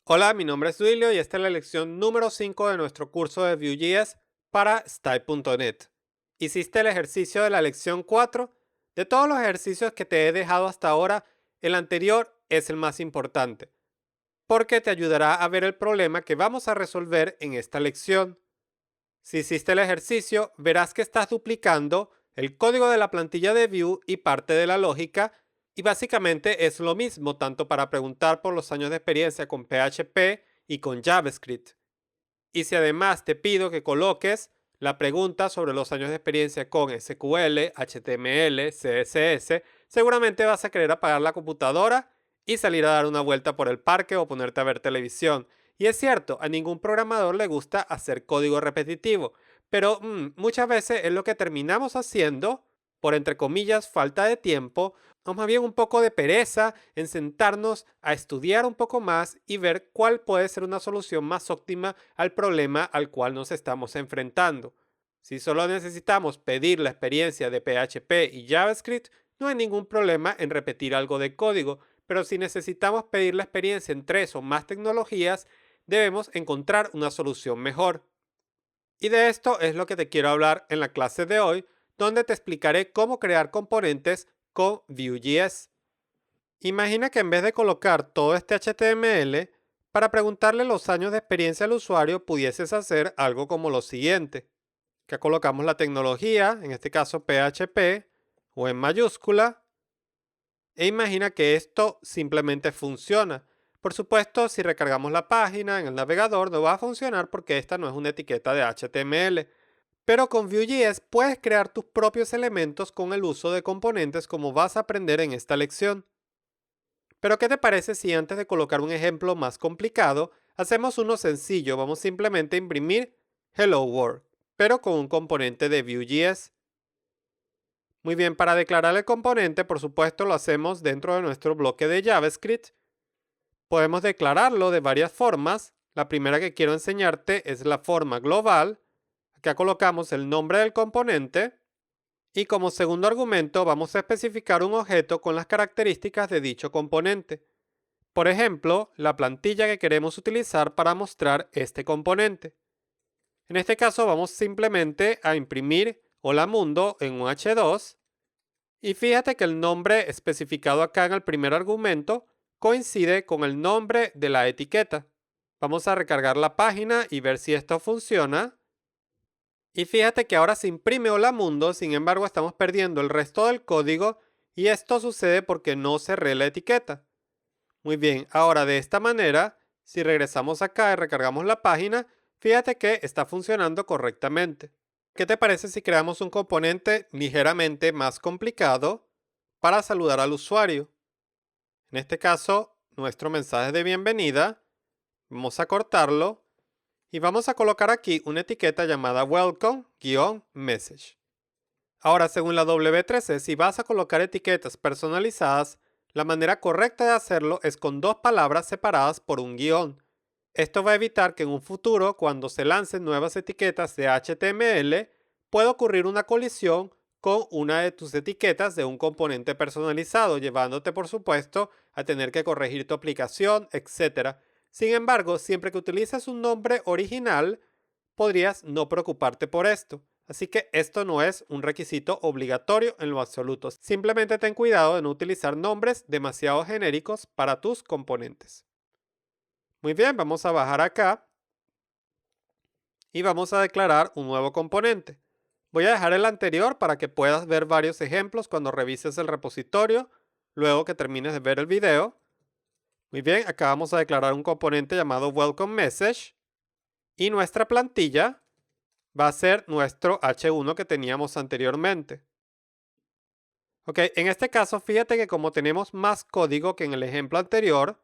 Hola, mi nombre es Duilio y esta es la lección número 5 de nuestro curso de Vue.js para Style.net. ¿Hiciste el ejercicio de la lección 4? De todos los ejercicios que te he dejado hasta ahora, el anterior es el más importante, porque te ayudará a ver el problema que vamos a resolver en esta lección. Si hiciste el ejercicio, verás que estás duplicando el código de la plantilla de Vue y parte de la lógica, y básicamente es lo mismo tanto para preguntar por los años de experiencia con PHP y con JavaScript. Y si además te pido que coloques la pregunta sobre los años de experiencia con SQL, HTML, CSS, seguramente vas a querer apagar la computadora y salir a dar una vuelta por el parque o ponerte a ver televisión. Y es cierto, a ningún programador le gusta hacer código repetitivo, pero muchas veces es lo que terminamos haciendo por, entre comillas, falta de tiempo, o más bien un poco de pereza en sentarnos a estudiar un poco más y ver cuál puede ser una solución más óptima al problema al cual nos estamos enfrentando. Si solo necesitamos pedir la experiencia de PHP y JavaScript, no hay ningún problema en repetir algo de código, pero si necesitamos pedir la experiencia en tres o más tecnologías, debemos encontrar una solución mejor. Y de esto es lo que te quiero hablar en la clase de hoy, donde te explicaré cómo crear componentes con Vue.js. Imagina que en vez de colocar todo este HTML, para preguntarle los años de experiencia al usuario pudieses hacer algo como lo siguiente, que colocamos la tecnología, en este caso PHP, o en mayúscula, e imagina que esto simplemente funciona. Por supuesto, si recargamos la página en el navegador no va a funcionar porque esta no es una etiqueta de HTML. Pero con Vue.js puedes crear tus propios elementos con el uso de componentes como vas a aprender en esta lección. Pero ¿qué te parece si antes de colocar un ejemplo más complicado, hacemos uno sencillo? Vamos simplemente a imprimir Hello World, pero con un componente de Vue.js. Muy bien, para declarar el componente, por supuesto, lo hacemos dentro de nuestro bloque de JavaScript. Podemos declararlo de varias formas. La primera que quiero enseñarte es la forma global. Acá colocamos el nombre del componente y como segundo argumento vamos a especificar un objeto con las características de dicho componente. Por ejemplo, la plantilla que queremos utilizar para mostrar este componente. En este caso vamos simplemente a imprimir Hola Mundo en un H2 y fíjate que el nombre especificado acá en el primer argumento coincide con el nombre de la etiqueta. Vamos a recargar la página y ver si esto funciona. Y fíjate que ahora se imprime Hola Mundo, sin embargo estamos perdiendo el resto del código y esto sucede porque no cerré la etiqueta. Muy bien, ahora de esta manera, si regresamos acá y recargamos la página, fíjate que está funcionando correctamente. ¿Qué te parece si creamos un componente ligeramente más complicado para saludar al usuario? En este caso, nuestro mensaje de bienvenida, vamos a cortarlo y vamos a colocar aquí una etiqueta llamada welcome-message. Ahora, según la W3C, si vas a colocar etiquetas personalizadas, la manera correcta de hacerlo es con dos palabras separadas por un guión. Esto va a evitar que en un futuro, cuando se lancen nuevas etiquetas de HTML, pueda ocurrir una colisión con una de tus etiquetas de un componente personalizado, llevándote, por supuesto, a tener que corregir tu aplicación, etc. Sin embargo, siempre que utilices un nombre original, podrías no preocuparte por esto. Así que esto no es un requisito obligatorio en lo absoluto. Simplemente ten cuidado de no utilizar nombres demasiado genéricos para tus componentes. Muy bien, vamos a bajar acá y vamos a declarar un nuevo componente. Voy a dejar el anterior para que puedas ver varios ejemplos cuando revises el repositorio, luego que termines de ver el video. Muy bien, acá vamos a declarar un componente llamado Welcome Message y nuestra plantilla va a ser nuestro H1 que teníamos anteriormente. Ok, en este caso, fíjate que como tenemos más código que en el ejemplo anterior,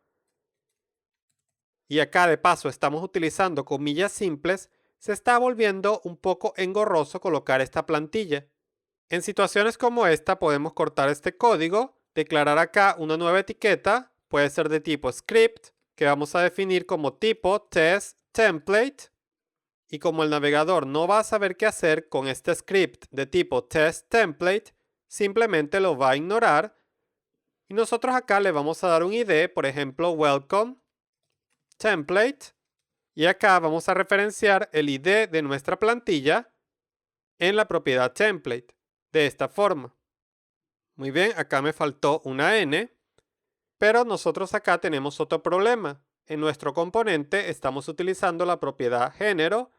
y acá de paso estamos utilizando comillas simples, se está volviendo un poco engorroso colocar esta plantilla. En situaciones como esta podemos cortar este código, declarar acá una nueva etiqueta, puede ser de tipo script, que vamos a definir como tipo test template, y como el navegador no va a saber qué hacer con este script de tipo test template, simplemente lo va a ignorar y nosotros acá le vamos a dar un ID, por ejemplo, welcome template y acá vamos a referenciar el ID de nuestra plantilla en la propiedad template de esta forma. Muy bien, acá me faltó una N, pero nosotros acá tenemos otro problema. En nuestro componente estamos utilizando la propiedad género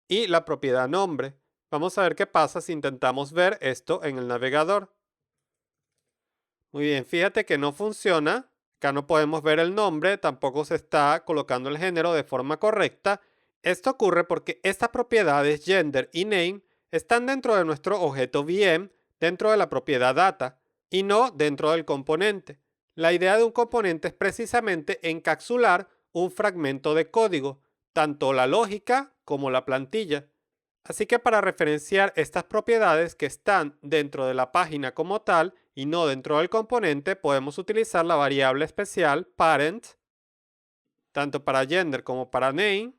y la propiedad nombre. Vamos a ver qué pasa si intentamos ver esto en el navegador. Muy bien, fíjate que no funciona. Acá no podemos ver el nombre, tampoco se está colocando el género de forma correcta. Esto ocurre porque estas propiedades gender y name están dentro de nuestro objeto VM, dentro de la propiedad data, y no dentro del componente. La idea de un componente es precisamente encapsular un fragmento de código, tanto la lógica como la plantilla. Así que para referenciar estas propiedades que están dentro de la página como tal y no dentro del componente, podemos utilizar la variable especial parent, tanto para gender como para name.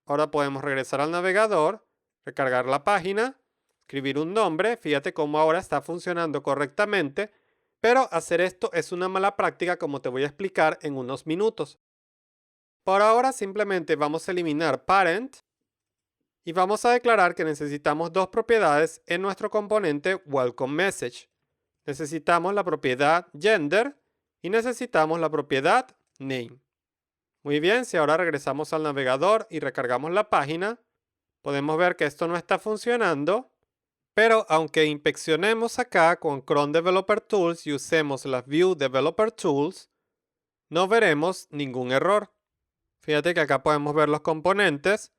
Ahora podemos regresar al navegador, recargar la página, escribir un nombre. Fíjate cómo ahora está funcionando correctamente, pero hacer esto es una mala práctica como te voy a explicar en unos minutos. Por ahora simplemente vamos a eliminar parent y vamos a declarar que necesitamos dos propiedades en nuestro componente welcome message. Necesitamos la propiedad gender y necesitamos la propiedad name. Muy bien, si ahora regresamos al navegador y recargamos la página, podemos ver que esto no está funcionando, pero aunque inspeccionemos acá con Chrome Developer Tools y usemos las View Developer Tools, no veremos ningún error. Fíjate que acá podemos ver los componentes.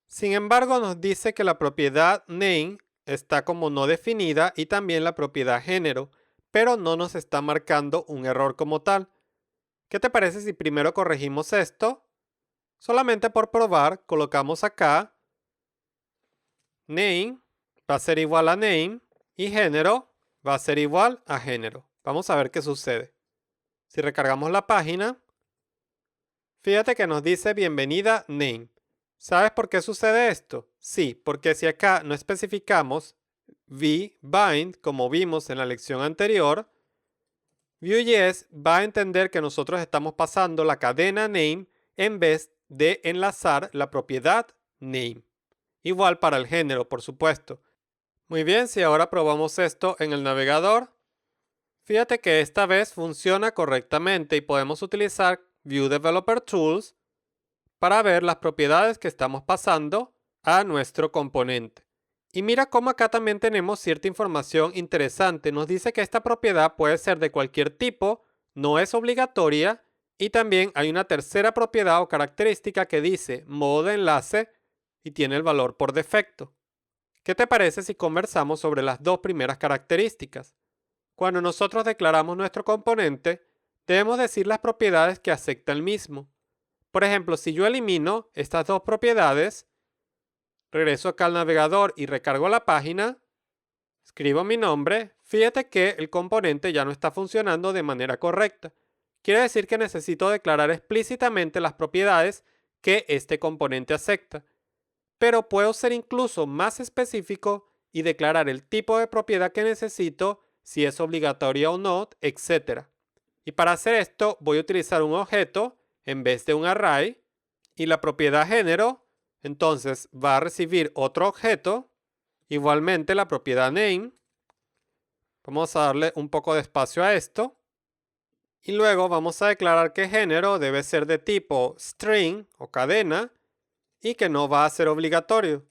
Sin embargo, nos dice que la propiedad name está como no definida y también la propiedad género, pero no nos está marcando un error como tal. ¿Qué te parece si primero corregimos esto? Solamente por probar, colocamos acá name va a ser igual a name y género va a ser igual a género. Vamos a ver qué sucede. Si recargamos la página, fíjate que nos dice bienvenida name. ¿Sabes por qué sucede esto? Sí, porque si acá no especificamos vBind, como vimos en la lección anterior, Vue.js va a entender que nosotros estamos pasando la cadena name en vez de enlazar la propiedad name. Igual para el género, por supuesto. Muy bien, si ahora probamos esto en el navegador, fíjate que esta vez funciona correctamente y podemos utilizar Vue Developer Tools para ver las propiedades que estamos pasando a nuestro componente. Y mira cómo acá también tenemos cierta información interesante. Nos dice que esta propiedad puede ser de cualquier tipo, no es obligatoria, y también hay una tercera propiedad o característica que dice modo de enlace y tiene el valor por defecto. ¿Qué te parece si conversamos sobre las dos primeras características? Cuando nosotros declaramos nuestro componente, debemos decir las propiedades que acepta el mismo. Por ejemplo, si yo elimino estas dos propiedades, regreso acá al navegador y recargo la página, escribo mi nombre, fíjate que el componente ya no está funcionando de manera correcta. Quiere decir que necesito declarar explícitamente las propiedades que este componente acepta. Pero puedo ser incluso más específico y declarar el tipo de propiedad que necesito, si es obligatoria o no, etc. Y para hacer esto voy a utilizar un objeto en vez de un array y la propiedad género entonces va a recibir otro objeto, igualmente la propiedad name. Vamos a darle un poco de espacio a esto y luego vamos a declarar que género debe ser de tipo string o cadena y que no va a ser obligatorio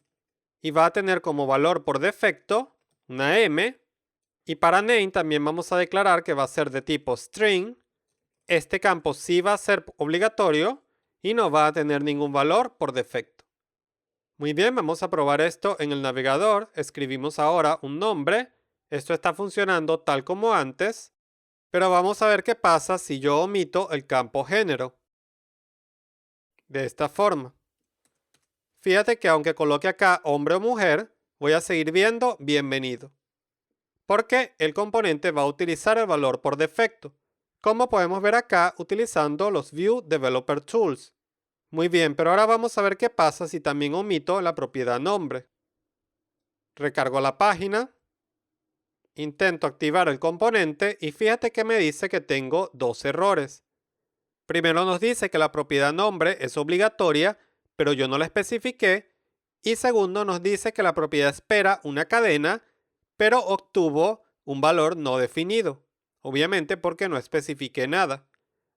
y va a tener como valor por defecto una m, y para name también vamos a declarar que va a ser de tipo string. Este campo sí va a ser obligatorio y no va a tener ningún valor por defecto. Muy bien, vamos a probar esto en el navegador. Escribimos ahora un nombre. Esto está funcionando tal como antes, pero vamos a ver qué pasa si yo omito el campo género. De esta forma. Fíjate que aunque coloque acá hombre o mujer, voy a seguir viendo bienvenido, porque el componente va a utilizar el valor por defecto, como podemos ver acá utilizando los Vue Developer Tools. Muy bien, pero ahora vamos a ver qué pasa si también omito la propiedad nombre. Recargo la página, intento activar el componente y fíjate que me dice que tengo dos errores. Primero nos dice que la propiedad nombre es obligatoria, pero yo no la especifiqué. Y segundo nos dice que la propiedad espera una cadena, pero obtuvo un valor no definido. Obviamente porque no especifiqué nada.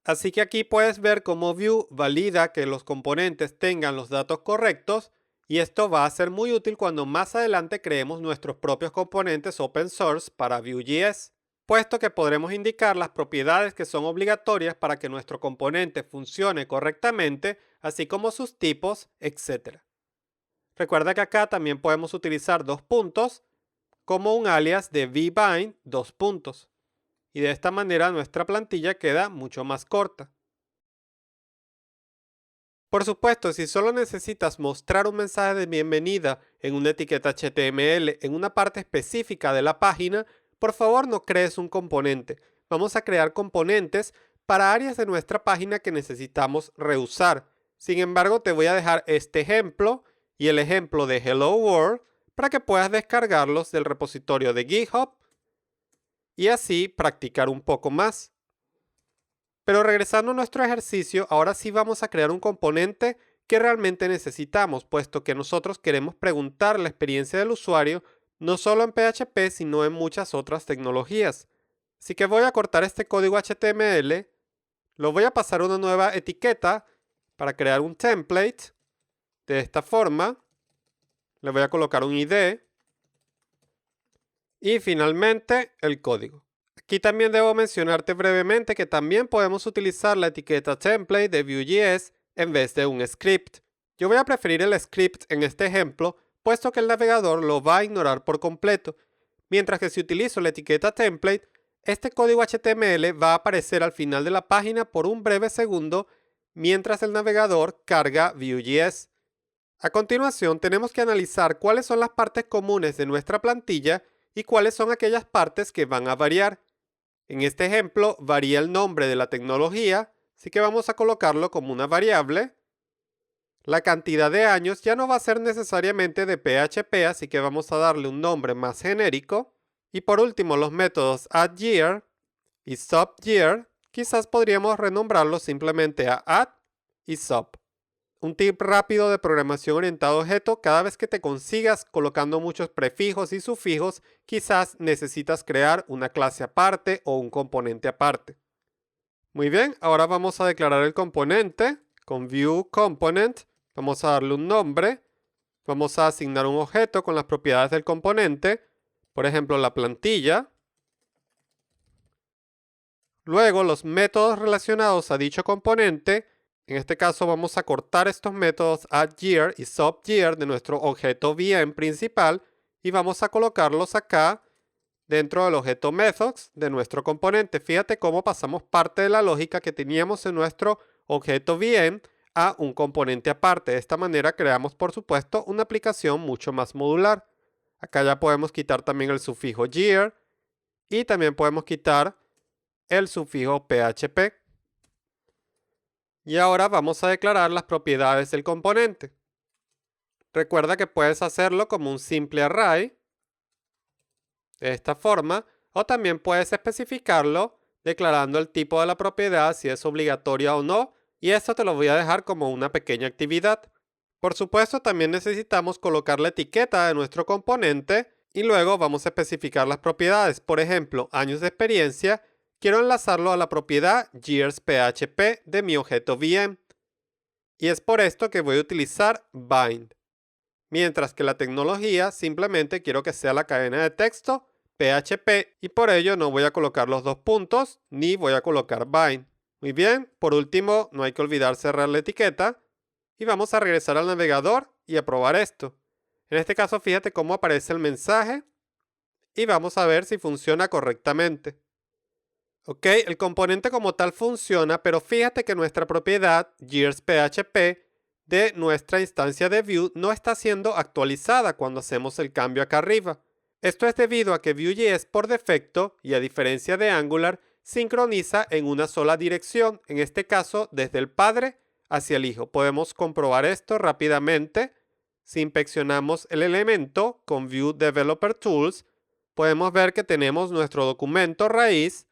Así que aquí puedes ver cómo Vue valida que los componentes tengan los datos correctos, y esto va a ser muy útil cuando más adelante creemos nuestros propios componentes open source para Vue.js, puesto que podremos indicar las propiedades que son obligatorias para que nuestro componente funcione correctamente, así como sus tipos, etc. Recuerda que acá también podemos utilizar dos puntos como un alias de vbind dos puntos. Y de esta manera nuestra plantilla queda mucho más corta. Por supuesto, si solo necesitas mostrar un mensaje de bienvenida en una etiqueta HTML en una parte específica de la página, por favor no crees un componente. Vamos a crear componentes para áreas de nuestra página que necesitamos reusar. Sin embargo, te voy a dejar este ejemplo y el ejemplo de Hello World para que puedas descargarlos del repositorio de GitHub y así practicar un poco más. Pero regresando a nuestro ejercicio, ahora sí vamos a crear un componente que realmente necesitamos, puesto que nosotros queremos preguntar la experiencia del usuario no solo en PHP, sino en muchas otras tecnologías. Así que voy a cortar este código HTML, lo voy a pasar a una nueva etiqueta para crear un template. De esta forma, le voy a colocar un ID y finalmente el código. Aquí también debo mencionarte brevemente que también podemos utilizar la etiqueta template de Vue.js en vez de un script. Yo voy a preferir el script en este ejemplo, puesto que el navegador lo va a ignorar por completo, mientras que si utilizo la etiqueta template, este código HTML va a aparecer al final de la página por un breve segundo mientras el navegador carga Vue.js. A continuación, tenemos que analizar cuáles son las partes comunes de nuestra plantilla y cuáles son aquellas partes que van a variar. En este ejemplo varía el nombre de la tecnología, así que vamos a colocarlo como una variable. La cantidad de años ya no va a ser necesariamente de PHP, así que vamos a darle un nombre más genérico. Y por último, los métodos addYear y subYear, quizás podríamos renombrarlos simplemente a add y sub. Un tip rápido de programación orientado a objeto: cada vez que te consigas colocando muchos prefijos y sufijos, quizás necesitas crear una clase aparte o un componente aparte. Muy bien, ahora vamos a declarar el componente con VueComponent. Vamos a darle un nombre. Vamos a asignar un objeto con las propiedades del componente, por ejemplo, la plantilla. Luego, los métodos relacionados a dicho componente. En este caso vamos a cortar estos métodos addYear y subYear de nuestro objeto VM principal y vamos a colocarlos acá dentro del objeto methods de nuestro componente. Fíjate cómo pasamos parte de la lógica que teníamos en nuestro objeto VM a un componente aparte. De esta manera creamos, por supuesto, una aplicación mucho más modular. Acá ya podemos quitar también el sufijo year y también podemos quitar el sufijo PHP. Y ahora vamos a declarar las propiedades del componente. Recuerda que puedes hacerlo como un simple array, de esta forma, o también puedes especificarlo declarando el tipo de la propiedad, si es obligatoria o no, y esto te lo voy a dejar como una pequeña actividad. Por supuesto, también necesitamos colocar la etiqueta de nuestro componente y luego vamos a especificar las propiedades. Por ejemplo, años de experiencia. Quiero enlazarlo a la propiedad yearsPHP de mi objeto VM. Y es por esto que voy a utilizar bind. Mientras que la tecnología simplemente quiero que sea la cadena de texto PHP y por ello no voy a colocar los dos puntos ni voy a colocar bind. Muy bien, por último no hay que olvidar cerrar la etiqueta y vamos a regresar al navegador y a probar esto. En este caso fíjate cómo aparece el mensaje y vamos a ver si funciona correctamente. Ok, el componente como tal funciona, pero fíjate que nuestra propiedad yearsPHP de nuestra instancia de Vue no está siendo actualizada cuando hacemos el cambio acá arriba. Esto es debido a que Vue.js por defecto, y a diferencia de Angular, sincroniza en una sola dirección, en este caso desde el padre hacia el hijo. Podemos comprobar esto rápidamente. Si inspeccionamos el elemento con Vue Developer Tools, podemos ver que tenemos nuestro documento raíz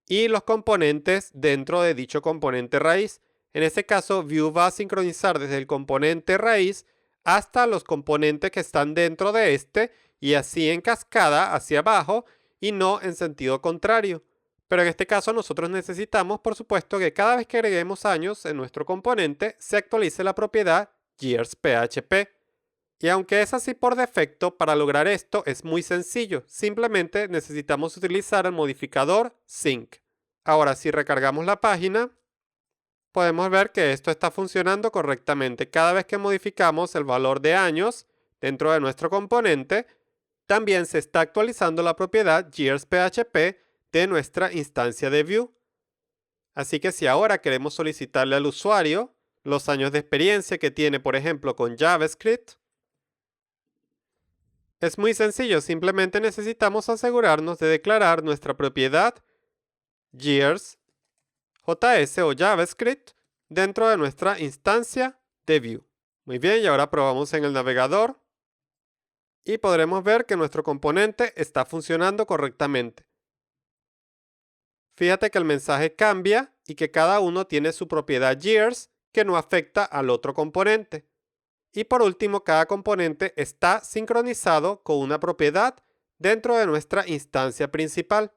y los componentes dentro de dicho componente raíz. En este caso, Vue va a sincronizar desde el componente raíz hasta los componentes que están dentro de este y así en cascada hacia abajo y no en sentido contrario. Pero en este caso nosotros necesitamos, por supuesto, que cada vez que agreguemos años en nuestro componente se actualice la propiedad years.php. Y aunque es así por defecto, para lograr esto es muy sencillo. Simplemente necesitamos utilizar el modificador sync. Ahora, si recargamos la página, podemos ver que esto está funcionando correctamente. Cada vez que modificamos el valor de años dentro de nuestro componente, también se está actualizando la propiedad years.php de nuestra instancia de Vue. Así que si ahora queremos solicitarle al usuario los años de experiencia que tiene, por ejemplo, con JavaScript, es muy sencillo. Simplemente necesitamos asegurarnos de declarar nuestra propiedad years JS o JavaScript dentro de nuestra instancia de Vue. Muy bien, y ahora probamos en el navegador y podremos ver que nuestro componente está funcionando correctamente. Fíjate que el mensaje cambia y que cada uno tiene su propiedad years que no afecta al otro componente. Y por último, cada componente está sincronizado con una propiedad dentro de nuestra instancia principal.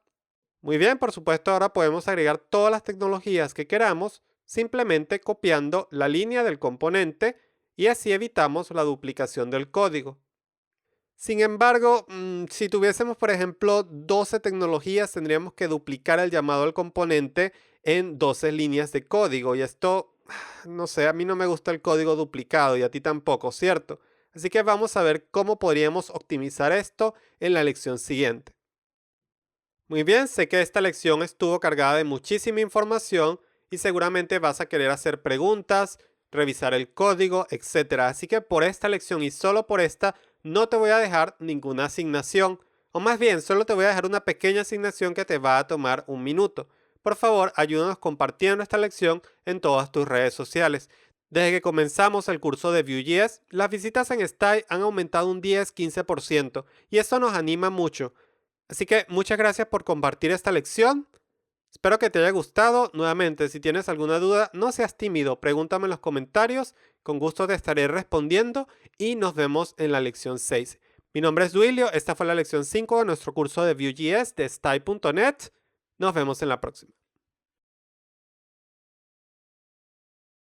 Muy bien, por supuesto, ahora podemos agregar todas las tecnologías que queramos simplemente copiando la línea del componente y así evitamos la duplicación del código. Sin embargo, si tuviésemos, por ejemplo, 12 tecnologías, tendríamos que duplicar el llamado al componente en 12 líneas de código. Y esto, no sé, a mí no me gusta el código duplicado y a ti tampoco, ¿cierto? Así que vamos a ver cómo podríamos optimizar esto en la lección siguiente. Muy bien, sé que esta lección estuvo cargada de muchísima información y seguramente vas a querer hacer preguntas, revisar el código, etcétera. Así que por esta lección y solo por esta no te voy a dejar ninguna asignación, o más bien solo te voy a dejar una pequeña asignación que te va a tomar un minuto. Por favor, ayúdanos compartiendo esta lección en todas tus redes sociales. Desde que comenzamos el curso de Vue.js, las visitas en Style han aumentado un 10-15% y eso nos anima mucho. Así que muchas gracias por compartir esta lección. Espero que te haya gustado. Nuevamente, si tienes alguna duda, no seas tímido, pregúntame en los comentarios. Con gusto te estaré respondiendo y nos vemos en la lección 6. Mi nombre es Duilio, esta fue la lección 5 de nuestro curso de Vue.js de Style.net. Nos vemos en la próxima.